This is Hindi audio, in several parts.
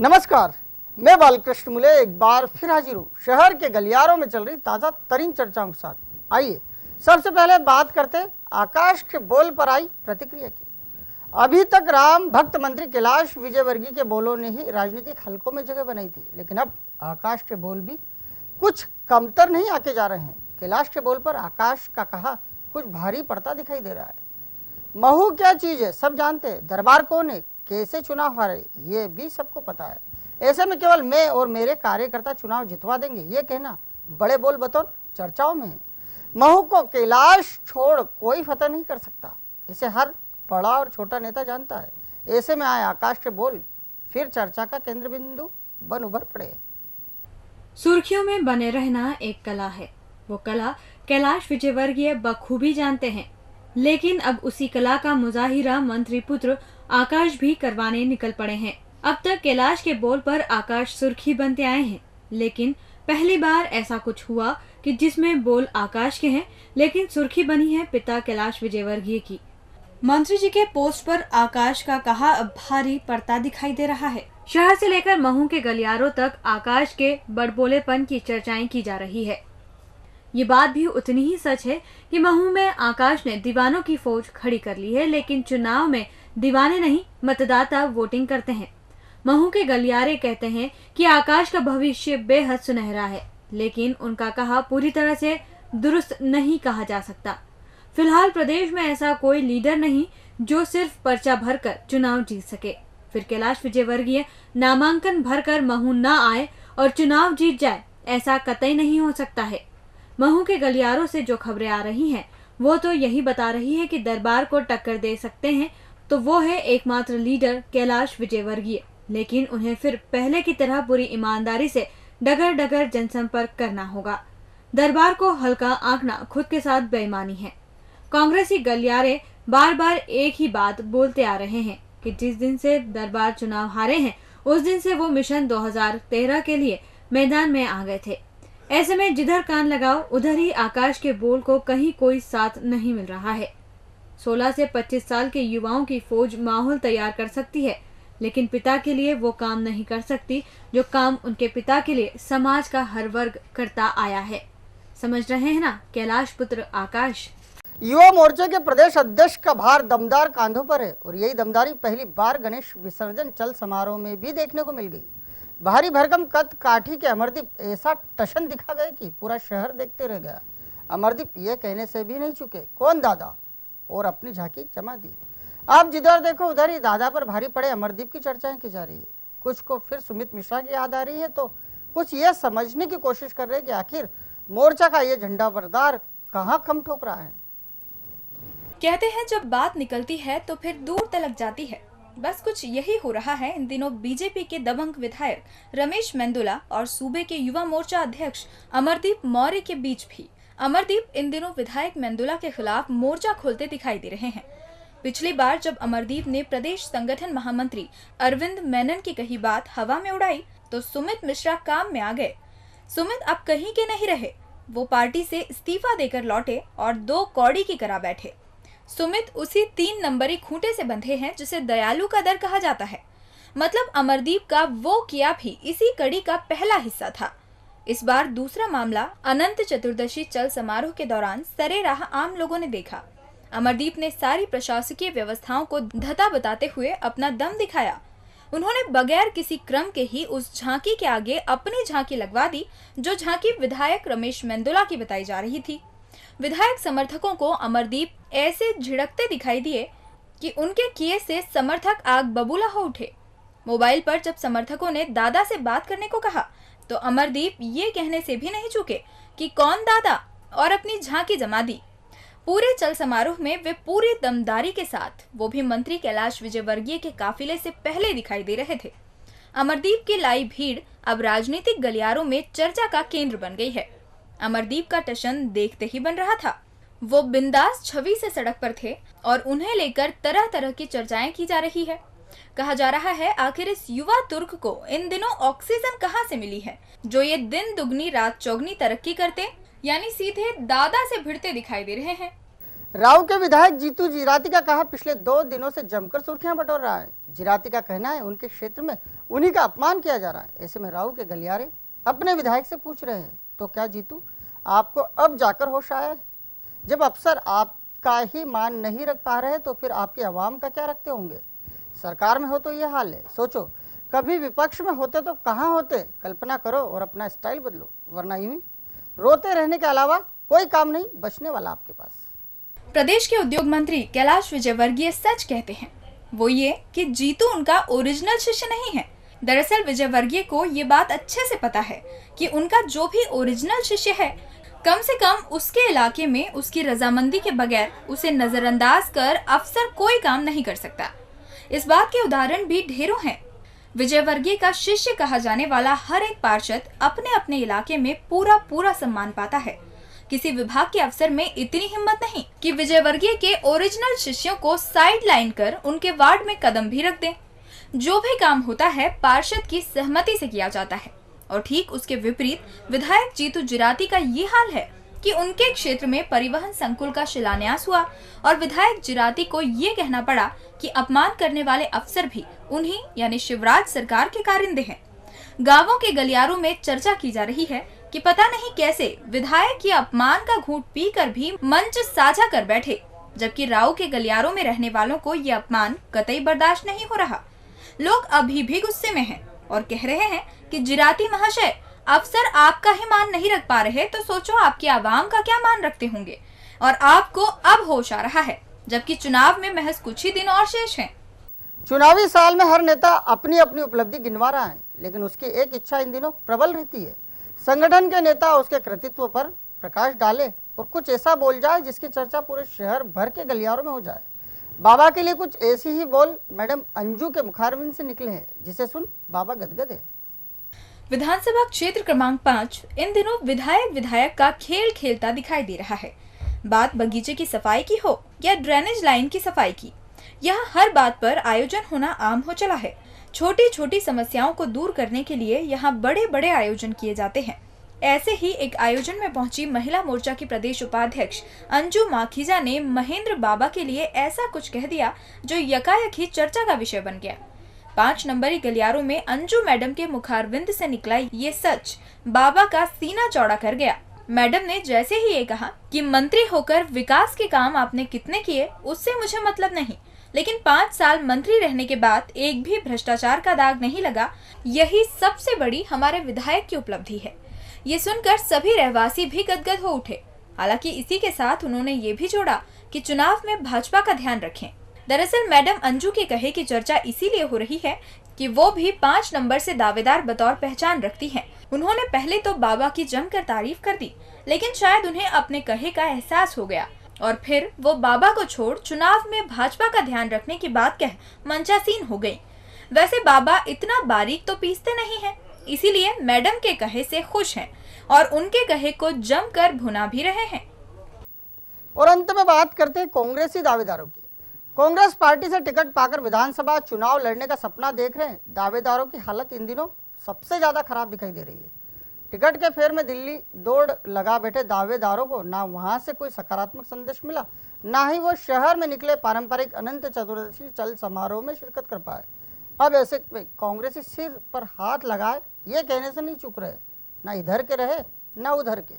नमस्कार, मैं बालकृष्ण मुले एक बार फिर हाजिर हूँ शहर के गलियारों में चल रही ताज़ा तरीन चर्चाओं के साथ। आइए सबसे पहले बात करते आकाश के बोल पर आई प्रतिक्रिया की। अभी तक राम भक्त मंत्री कैलाश विजयवर्गीय के बोलों ने ही राजनीतिक हलकों में जगह बनाई थी, लेकिन अब आकाश के बोल भी कुछ कमतर नहीं आके जा रहे हैं। कैलाश के बोल पर आकाश का कहा कुछ भारी पड़ता दिखाई दे रहा है। महू क्या चीज़ है सब जानते हैं, दरबार कौन है, कैसे चुनाव हारे ये भी सबको पता है। ऐसे में केवल मैं और मेरे कार्यकर्ता चुनाव जितवा देंगे ये कहना बड़े बोल बतौर चर्चाओं में है। महू को कैलाश छोड़ कोई फतह नहीं कर सकता, इसे हर बड़ा और छोटा नेता जानता है। ऐसे में आए आकाश के बोल फिर चर्चा का केंद्र बिंदु बन उभर पड़े। सुर्खियों में बने रहना एक कला है, वो कला कैलाश विजयवर्गीय बखूबी जानते हैं, लेकिन अब उसी कला का मुजाहिरा मंत्री पुत्र आकाश भी करवाने निकल पड़े हैं। अब तक कैलाश के बोल पर आकाश सुर्खी बनते आए हैं, लेकिन पहली बार ऐसा कुछ हुआ कि जिसमें बोल आकाश के हैं लेकिन सुर्खी बनी है पिता कैलाश विजयवर्गीय की। मंत्री जी के पोस्ट पर आकाश का कहा अब भारी पड़ता दिखाई दे रहा है। शहर से लेकर महू के गलियारों तक आकाश के बड़बोलेपन की चर्चाएं की जा रही है। ये बात भी उतनी ही सच है कि महू में आकाश ने दीवानों की फौज खड़ी कर ली है, लेकिन चुनाव में दीवाने नहीं मतदाता वोटिंग करते हैं। महू के गलियारे कहते हैं कि आकाश का भविष्य बेहद सुनहरा है, लेकिन उनका कहा पूरी तरह से दुरुस्त नहीं कहा जा सकता। फिलहाल प्रदेश में ऐसा कोई लीडर नहीं जो सिर्फ पर्चा भरकर चुनाव जीत सके। फिर कैलाश विजयवर्गीय नामांकन भरकर महू न आए और चुनाव जीत जाए, ऐसा कतई नहीं हो सकता है। महू के गलियारों से जो खबरें आ रही हैं वो तो यही बता रही है कि दरबार को टक्कर दे सकते हैं तो वो है एकमात्र लीडर कैलाश विजयवर्गीय, लेकिन उन्हें फिर पहले की तरह पूरी ईमानदारी से डगर डगर जनसंपर्क करना होगा। दरबार को हल्का आंकना खुद के साथ बेईमानी है। कांग्रेसी गलियारे बार बार एक ही बात बोलते आ रहे हैं कि जिस दिन से दरबार चुनाव हारे हैं उस दिन से वो मिशन 2013 के लिए मैदान में आ गए थे। ऐसे में जिधर कान लगाओ उधर ही आकाश के बोल को कहीं कोई साथ नहीं मिल रहा है। 16 से 25 साल के युवाओं की फौज माहौल तैयार कर सकती है, लेकिन पिता के लिए वो काम नहीं कर सकती जो काम उनके पिता के लिए समाज का हर वर्ग करता आया है। समझ रहे हैं ना कैलाश पुत्र आकाश। युवा मोर्चे के प्रदेश अध्यक्ष का भार दमदार कांधों पर है और यही दमदारी पहली बार गणेश विसर्जन चल समारोह में भी देखने को मिल गई। भारी भरकम कद काठी के अमरदीप ऐसा टशन दिखा गए कि पूरा शहर देखते रह गया। अमरदीप ये कहने से भी नहीं चुके कौन दादा, और अपनी झांकी जमा दी। आप जिधर देखो उधर ही दादा पर भारी पड़े अमरदीप की चर्चाएं की जा रही है। कुछ को फिर सुमित मिश्रा की याद आ रही है तो कुछ ये समझने की कोशिश कर रहे हैं कि आखिर मोर्चा का ये झंडा बरदार कहाँ खम ठोक रहा है। कहते हैं जब बात निकलती है तो फिर दूर तलक जाती है। बस कुछ यही हो रहा है इन दिनों बीजेपी के दबंग विधायक रमेश मेंदोला और सूबे के युवा मोर्चा अध्यक्ष अमरदीप मौर्य के बीच भी। अमरदीप इन दिनों विधायक मेंदोला के खिलाफ मोर्चा खोलते दिखाई दे रहे हैं। पिछली बार जब अमरदीप ने प्रदेश संगठन महामंत्री अरविंद मेनन की कही बात हवा में उड़ाई तो सुमित मिश्रा काम में आ गए। सुमित अब कहीं के नहीं रहे, वो पार्टी से इस्तीफा देकर लौटे और 2 कौड़ी की करा बैठे। सुमित उसी 3 नंबरी खूंटे से बंधे हैं जिसे दयालु का दर कहा जाता है। मतलब अमरदीप का वो किया भी इसी कड़ी का पहला हिस्सा था। इस बार दूसरा मामला अनंत चतुर्दशी चल समारोह के दौरान सरे राह आम लोगों ने देखा। अमरदीप ने सारी प्रशासकीय व्यवस्थाओं को धता बताते हुए अपना दम दिखाया। उन्होंने बगैर किसी क्रम के ही उस झांकी के आगे अपनी झांकी लगवा दी जो झांकी विधायक रमेश मेंदोला की बताई जा रही थी। विधायक समर्थकों को अमरदीप ऐसे झिड़कते दिखाई दिए कि उनके किए से समर्थक आग बबूला हो उठे। मोबाइल पर जब समर्थकों ने दादा से बात करने को कहा तो अमरदीप ये कहने से भी नहीं चूके कि कौन दादा, और अपनी झांकी जमा दी। पूरे चल समारोह में वे पूरी दमदारी के साथ, वो भी मंत्री कैलाश विजयवर्गीय के काफिले से पहले दिखाई दे रहे थे। अमरदीप की लाई भीड़ अब राजनीतिक गलियारों में चर्चा का केंद्र बन गई है। अमरदीप का टशन देखते ही बन रहा था। वो बिंदास छवि से सड़क पर थे और उन्हें लेकर तरह तरह की चर्चाएं की जा रही है। कहा जा रहा है आखिर इस युवा तुर्क को इन दिनों ऑक्सीजन कहां से मिली है जो ये दिन दुगनी रात चौगनी तरक्की करते, यानी सीधे दादा से भिड़ते दिखाई दे रहे हैं। राव के विधायक जीतू जीराती का कहा पिछले 2 दिनों से जमकर सुर्खियां बटोर रहा है। जिराती का कहना है उनके क्षेत्र में उन्हीं का अपमान किया जा रहा है। ऐसे में राऊ के गलियारे अपने विधायक से पूछ रहे हैं, तो क्या जीतू आपको अब जाकर होश आया है? जब अफसर आपका ही मान नहीं रख पा रहे तो फिर आपकी आवाम का क्या रखते होंगे? सरकार में हो तो ये हाल है, सोचो कभी विपक्ष में होते तो कहाँ होते? कल्पना करो और अपना स्टाइल बदलो, वरना यूं ही रोते रहने के अलावा कोई काम नहीं बचने वाला आपके पास। प्रदेश के उद्योग मंत्री कैलाश विजयवर्गीय सच कहते हैं, वो ये कि जीतू उनका ओरिजिनल शिष्य नहीं है। दरअसल विजयवर्गीय को ये बात अच्छे से पता है कि उनका जो भी ओरिजिनल शिष्य है, कम से कम उसके इलाके में उसकी रजामंदी के बगैर उसे नजरअंदाज कर अफसर कोई काम नहीं कर सकता। इस बात के उदाहरण भी ढेरों हैं। विजयवर्गीय का शिष्य कहा जाने वाला हर एक पार्षद अपने अपने इलाके में पूरा सम्मान पाता है। किसी विभाग के अफसर में इतनी हिम्मत नहीं कि विजयवर्गीय के ओरिजिनल शिष्यों को साइड लाइन कर उनके वार्ड में कदम भी रख दें। जो भी काम होता है पार्षद की सहमति से किया जाता है। और ठीक उसके विपरीत विधायक जीतू जिराती का ये हाल है कि उनके क्षेत्र में परिवहन संकुल का शिलान्यास हुआ और विधायक जिराती को ये कहना पड़ा कि अपमान करने वाले अफसर भी उन्हीं यानी शिवराज सरकार के कारिंदे हैं। गांवों के गलियारों में चर्चा की जा रही है कि पता नहीं कैसे विधायक के अपमान का घूंट पीकर भी मंच साझा कर बैठे, जबकि राऊ के गलियारों में रहने वालों को ये अपमान कतई बर्दाश्त नहीं हो रहा। लोग अभी भी गुस्से में हैं और कह रहे हैं कि जिराती महाशय, अफसर आपका ही मान नहीं रख पा रहे तो सोचो आपकी आवाम का क्या मान रखते होंगे। और आपको अब होश आ रहा है, जबकि चुनाव में महज कुछ ही दिन और शेष हैं। चुनावी साल में हर नेता अपनी अपनी उपलब्धि गिनवा रहा है, लेकिन उसकी एक इच्छा इन दिनों प्रबल रहती है, संगठन के नेता उसके कृतित्व पर प्रकाश डाले और कुछ ऐसा बोल जाए जिसकी चर्चा पूरे शहर भर के गलियारों में हो जाए। बाबा के लिए कुछ ऐसी ही बोल मैडम अंजू के मुखारबिंद से निकले हैं, जिसे सुन बाबा गदगद है। विधानसभा क्षेत्र क्रमांक 5 इन दिनों विधायक का खेल खेलता दिखाई दे रहा है। बात बगीचे की सफाई की हो या ड्रेनेज लाइन की सफाई की, यहाँ हर बात पर आयोजन होना आम हो चला है। छोटी छोटी समस्याओं को दूर करने के लिए यहाँ बड़े बड़े आयोजन किए जाते हैं। ऐसे ही एक आयोजन में पहुंची महिला मोर्चा की प्रदेश उपाध्यक्ष अंजू माखीजा ने महेंद्र बाबा के लिए ऐसा कुछ कह दिया जो यकायक ही चर्चा का विषय बन गया। 5 नंबरी गलियारों में अंजू मैडम के मुखारविंद से निकला ये सच बाबा का सीना चौड़ा कर गया। मैडम ने जैसे ही ये कहा कि मंत्री होकर विकास के काम आपने कितने किए उससे मुझे मतलब नहीं, लेकिन 5 साल मंत्री रहने के बाद एक भी भ्रष्टाचार का दाग नहीं लगा, यही सबसे बड़ी हमारे विधायक की उपलब्धि है। ये सुनकर सभी रहवासी भी गदगद हो उठे। हालांकि इसी के साथ उन्होंने ये भी जोड़ा कि चुनाव में भाजपा का ध्यान रखें। दरअसल मैडम अंजू के कहे की चर्चा इसीलिए हो रही है कि वो भी 5 नंबर से दावेदार बतौर पहचान रखती हैं। उन्होंने पहले तो बाबा की जमकर तारीफ कर दी, लेकिन शायद उन्हें अपने कहे का एहसास हो गया और फिर वो बाबा को छोड़ चुनाव में भाजपा का ध्यान रखने की बात कह मंचासीन हो गई। वैसे बाबा इतना बारीक तो पीसते नहीं हैं, इसीलिए मैडम के कहे से खुश हैं और उनके कहे को जमकर भुना भी रहे हैं। और अंत में बात करते हैं कांग्रेसी दावेदारों की। कांग्रेस पार्टी से टिकट पाकर विधानसभा चुनाव लड़ने का सपना देख रहे दावेदारों की हालत इन दिनों सबसे ज्यादा खराब दिखाई दे रही है। टिकट के फेर में दिल्ली दौड़ लगा बैठे दावेदारों को ना वहां से कोई सकारात्मक संदेश मिला, ना ही वो शहर में निकले पारंपरिक अनंत चतुर्दशी चल समारोह में शिरकत कर पाए। अब ऐसे में कांग्रेसी सिर पर हाथ लगाए ये कहने से नहीं चुक रहे, ना इधर के रहे ना उधर के।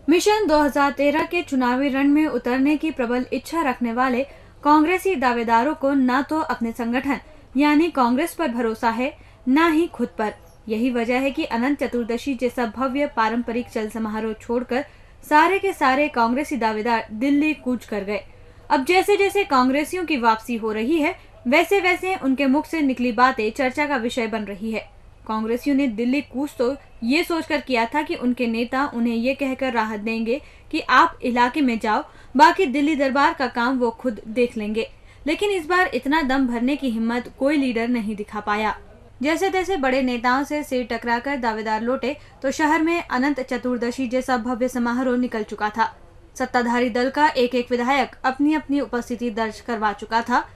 मिशन 2013 के चुनावी रण में उतरने की प्रबल इच्छा रखने वाले कांग्रेसी दावेदारों को न तो अपने संगठन यानी कांग्रेस पर भरोसा है, न ही खुद पर। यही वजह है कि अनंत चतुर्दशी जैसा भव्य पारंपरिक चल समारोह छोड़कर सारे के सारे कांग्रेसी दावेदार दिल्ली कूच कर गए। अब जैसे जैसे कांग्रेसियों की वापसी हो रही है, वैसे वैसे उनके मुख से निकली बातें चर्चा का विषय बन रही है। कांग्रेसियों ने दिल्ली कूच तो ये सोचकर किया था कि उनके नेता उन्हें ये कहकर राहत देंगे कि आप इलाके में जाओ, बाकी दिल्ली दरबार का काम वो खुद देख लेंगे। लेकिन इस बार इतना दम भरने की हिम्मत कोई लीडर नहीं दिखा पाया। जैसे तैसे बड़े नेताओं से सिर टकराकर दावेदार लौटे तो शहर में अनंत चतुर्दशी जैसा भव्य समारोह निकल चुका था। सत्ताधारी दल का एक एक विधायक अपनी अपनी उपस्थिति दर्ज करवा चुका था।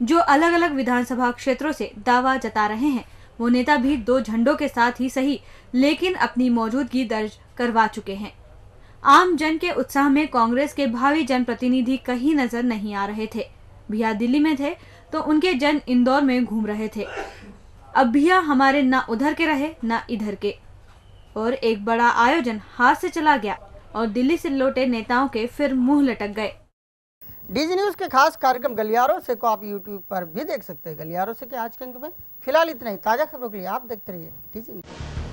जो अलग अलग विधानसभा क्षेत्रों से दावा जता रहे हैं वो नेता भी 2 झंडों के साथ ही सही, लेकिन अपनी मौजूदगी दर्ज करवा चुके हैं। आम जन के उत्साह में कांग्रेस के भावी जनप्रतिनिधि कहीं नजर नहीं आ रहे थे। भैया दिल्ली में थे तो उनके जन इंदौर में घूम रहे थे। अब भैया हमारे ना उधर के रहे ना इधर के, और एक बड़ा आयोजन हाथ से चला गया और दिल्ली से लौटे नेताओं के फिर मुंह लटक गए। डीजी न्यूज के खास कार्यक्रम गलियारों से को आप यूट्यूब पर भी देख सकते हैं। गलियारों से के आज के अंक में फिलहाल इतना ही। ताजा खबरों के लिए आप देखते रहिए डीजी न्यूज।